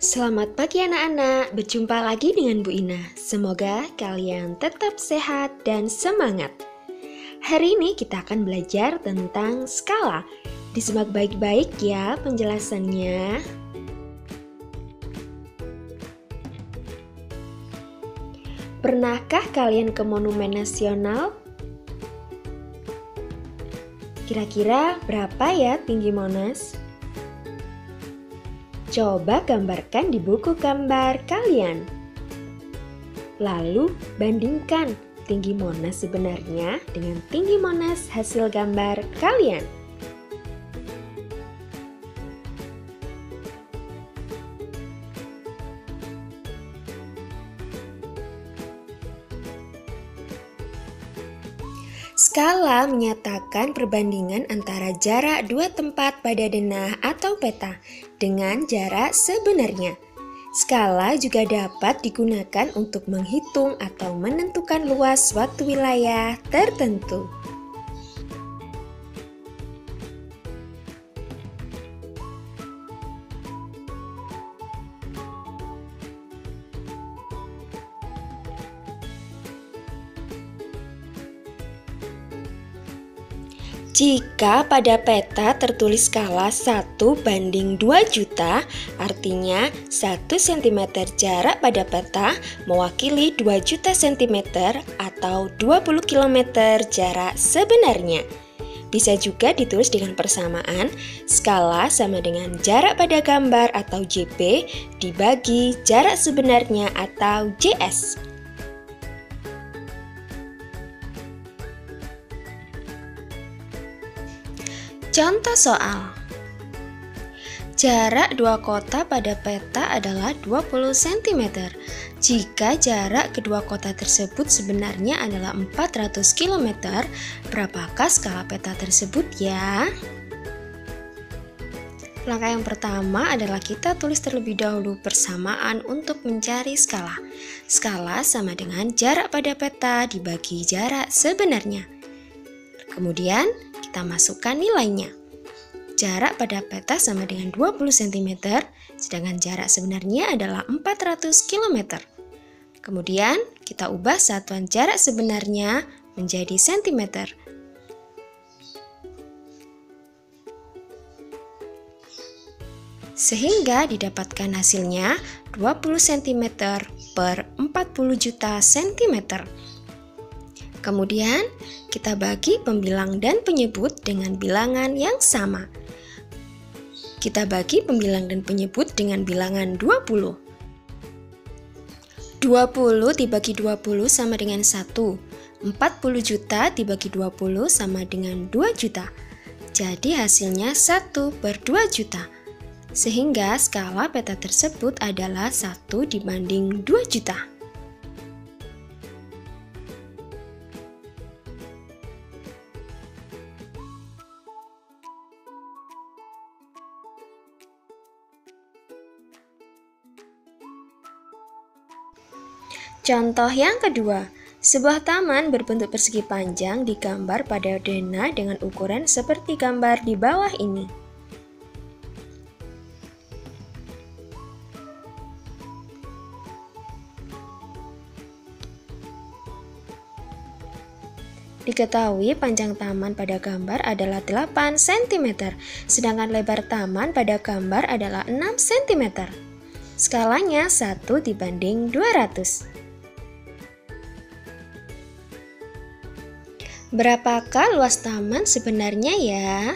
Selamat pagi anak-anak, berjumpa lagi dengan Bu Ina. Semoga kalian tetap sehat dan semangat. Hari ini kita akan belajar tentang skala. Disimak baik-baik ya penjelasannya. Pernahkah kalian ke Monumen Nasional? Kira-kira berapa ya tinggi Monas? Coba gambarkan di buku gambar kalian. Lalu bandingkan tinggi Monas sebenarnya dengan tinggi Monas hasil gambar kalian. Skala menyatakan perbandingan antara jarak dua tempat pada denah atau peta dengan jarak sebenarnya. Skala juga dapat digunakan untuk menghitung atau menentukan luas suatu wilayah tertentu. Jika pada peta tertulis skala 1:2 juta, artinya 1 cm jarak pada peta mewakili 2 juta cm atau 20 km jarak sebenarnya. Bisa juga ditulis dengan persamaan, skala sama dengan jarak pada gambar atau JP dibagi jarak sebenarnya atau JS. Contoh soal. Jarak dua kota pada peta adalah 20 cm. Jika jarak kedua kota tersebut sebenarnya adalah 400 km, berapakah skala peta tersebut ya? Langkah yang pertama adalah kita tulis terlebih dahulu persamaan untuk mencari skala. Skala sama dengan jarak pada peta dibagi jarak sebenarnya. Kemudian kita masukkan nilainya. Jarak pada peta sama dengan 20 cm, sedangkan jarak sebenarnya adalah 400 km. Kemudian kita ubah satuan jarak sebenarnya menjadi cm. Sehingga didapatkan hasilnya 20 cm per 40 juta cm. Kemudian kita bagi pembilang dan penyebut dengan bilangan yang sama. Kita bagi pembilang dan penyebut dengan bilangan 20. 20 dibagi 20 sama dengan 1. 40 juta dibagi 20 sama dengan 2 juta. Jadi hasilnya 1/2 juta. Sehingga skala peta tersebut adalah 1:2 juta. Contoh yang kedua, sebuah taman berbentuk persegi panjang digambar pada denah dengan ukuran seperti gambar di bawah ini. Diketahui panjang taman pada gambar adalah 8 cm, sedangkan lebar taman pada gambar adalah 6 cm. Skalanya 1:200. Berapakah luas taman sebenarnya ya?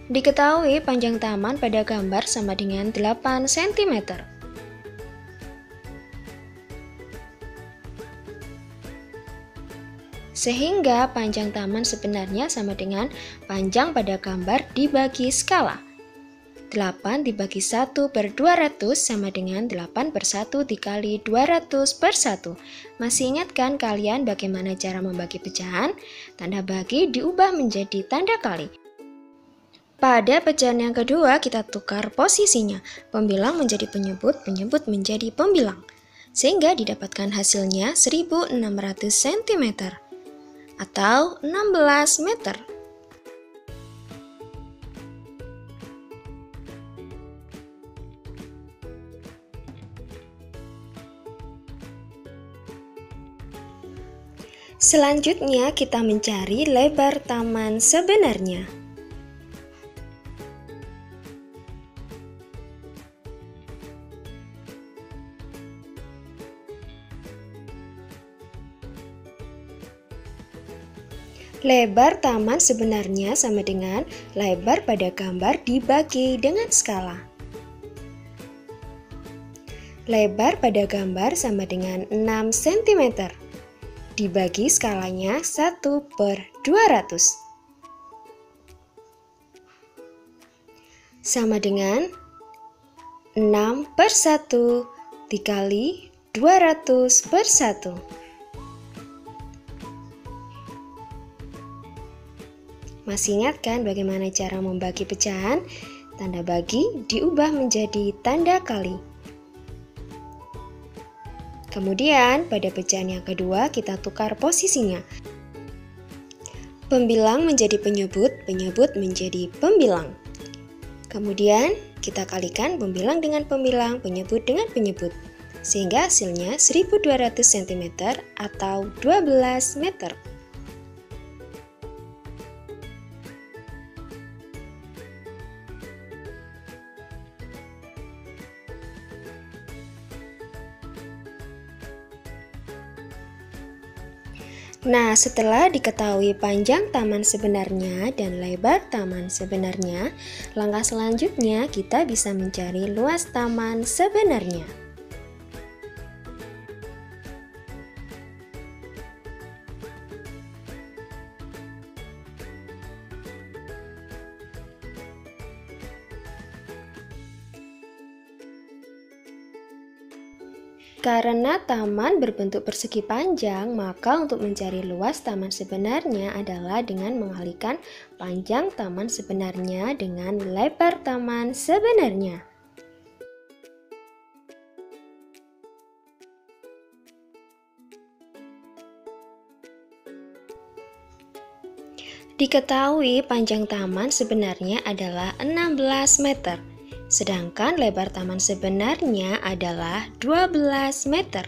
Diketahui panjang taman pada gambar sama dengan 8 cm. Sehingga panjang taman sebenarnya sama dengan panjang pada gambar dibagi skala. 8 dibagi 1/200 sama dengan 8/1 dikali 200/1. Masih ingat kan kalian bagaimana cara membagi pecahan? Tanda bagi diubah menjadi tanda kali. Pada pecahan yang kedua, kita tukar posisinya. Pembilang menjadi penyebut, penyebut menjadi pembilang. Sehingga didapatkan hasilnya 1600 cm atau 16 meter. Selanjutnya kita mencari lebar taman sebenarnya. Lebar taman sebenarnya sama dengan lebar pada gambar dibagi dengan skala. Lebar pada gambar sama dengan 6 cm. Dibagi skalanya 1/200. Sama dengan 6/1 dikali 200/1. Masih ingat kan bagaimana cara membagi pecahan? Tanda bagi diubah menjadi tanda kali. Kemudian pada pecahan yang kedua kita tukar posisinya. Pembilang menjadi penyebut, penyebut menjadi pembilang. Kemudian kita kalikan pembilang dengan pembilang, penyebut dengan penyebut. Sehingga hasilnya 1200 cm atau 12 meter. Nah, setelah diketahui panjang taman sebenarnya dan lebar taman sebenarnya, langkah selanjutnya kita bisa mencari luas taman sebenarnya. Karena taman berbentuk persegi panjang, maka untuk mencari luas taman sebenarnya adalah dengan mengalikan panjang taman sebenarnya dengan lebar taman sebenarnya. Diketahui panjang taman sebenarnya adalah 16 meter. Sedangkan lebar taman sebenarnya adalah 12 meter.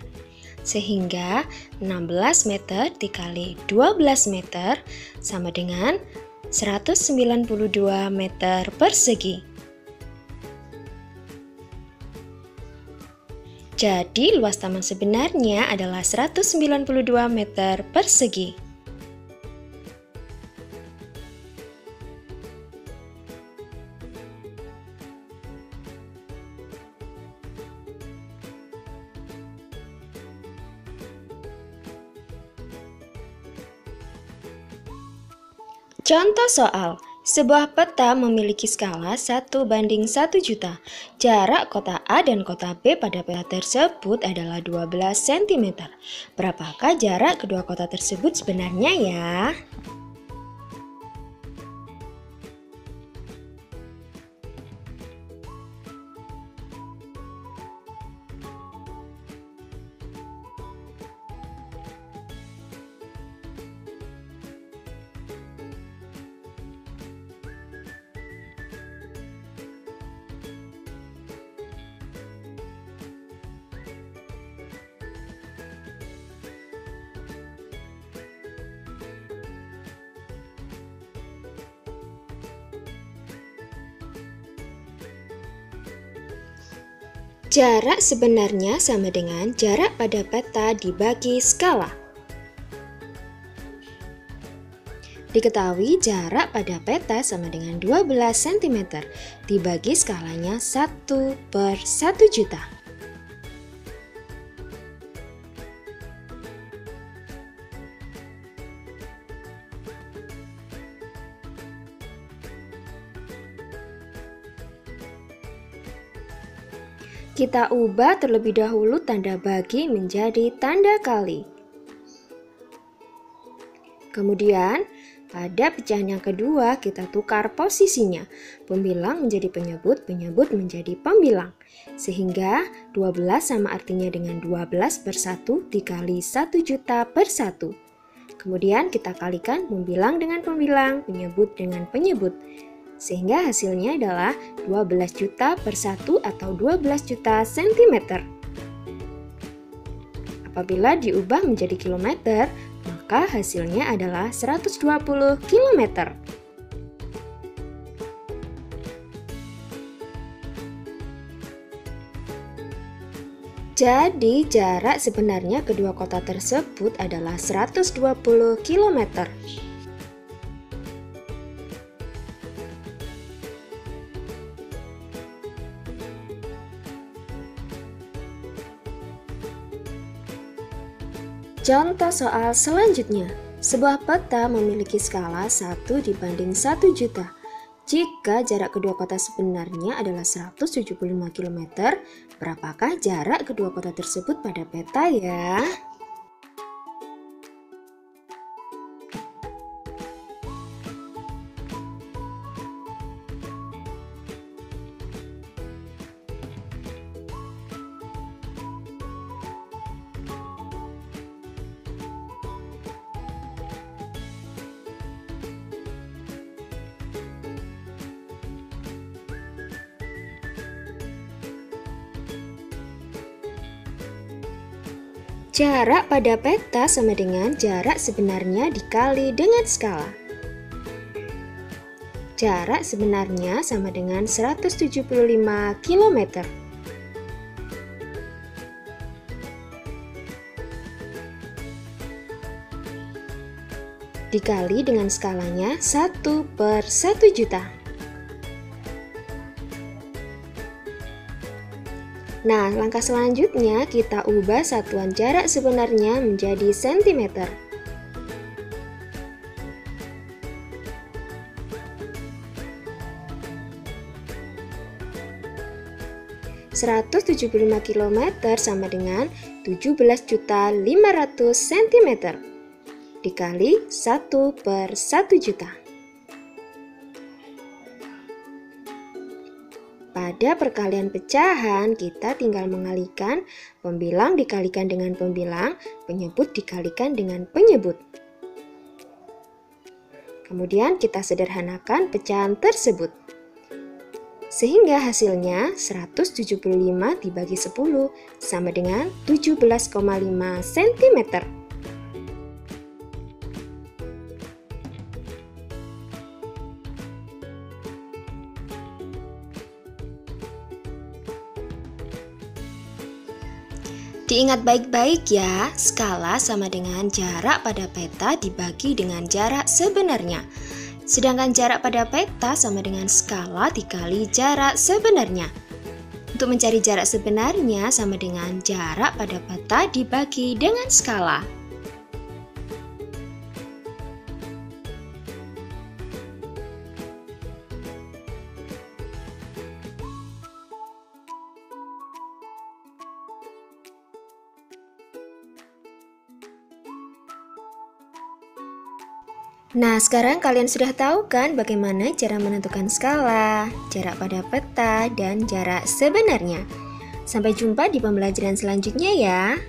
Sehingga 16 meter dikali 12 meter sama dengan 192 meter persegi. Jadi luas taman sebenarnya adalah 192 meter persegi. Contoh soal, sebuah peta memiliki skala 1:1 juta. Jarak kota A dan kota B pada peta tersebut adalah 12 cm. Berapakah jarak kedua kota tersebut sebenarnya ya? Jarak sebenarnya sama dengan jarak pada peta dibagi skala. Diketahui jarak pada peta sama dengan 12 cm, dibagi skalanya 1/1 juta. Kita ubah terlebih dahulu tanda bagi menjadi tanda kali. Kemudian, Pada pecahan yang kedua, kita tukar posisinya. Pembilang menjadi penyebut, penyebut menjadi pembilang. Sehingga 12 sama artinya dengan 12 per 1 dikali 1 juta per 1. Kemudian kita kalikan pembilang dengan pembilang, penyebut dengan penyebut. Sehingga hasilnya adalah 12 juta per 1 atau 12 juta sentimeter. Apabila diubah menjadi kilometer, maka hasilnya adalah 120 km. Jadi, jarak sebenarnya kedua kota tersebut adalah 120 km. Contoh soal selanjutnya, sebuah peta memiliki skala 1 dibanding 1 juta. Jika jarak kedua kota sebenarnya adalah 175 km, berapakah jarak kedua kota tersebut pada peta ya? Jarak pada peta sama dengan jarak sebenarnya dikali dengan skala. Jarak sebenarnya sama dengan 175 km. Dikali dengan skalanya 1 per 1 juta. Nah, langkah selanjutnya kita ubah satuan jarak sebenarnya menjadi cm. ...175 km sama dengan 17.500 cm dikali 1 per 1 juta. Pada perkalian pecahan, kita tinggal mengalihkan pembilang dikalikan dengan pembilang, penyebut dikalikan dengan penyebut. Kemudian kita sederhanakan pecahan tersebut. Sehingga hasilnya 175 dibagi 10 sama dengan 17,5 cm. Diingat baik-baik ya, skala sama dengan jarak pada peta dibagi dengan jarak sebenarnya. Sedangkan jarak pada peta sama dengan skala dikali jarak sebenarnya. Untuk mencari jarak sebenarnya sama dengan jarak pada peta dibagi dengan skala. Nah, sekarang kalian sudah tahu kan bagaimana cara menentukan skala, jarak pada peta, dan jarak sebenarnya. Sampai jumpa di pembelajaran selanjutnya ya.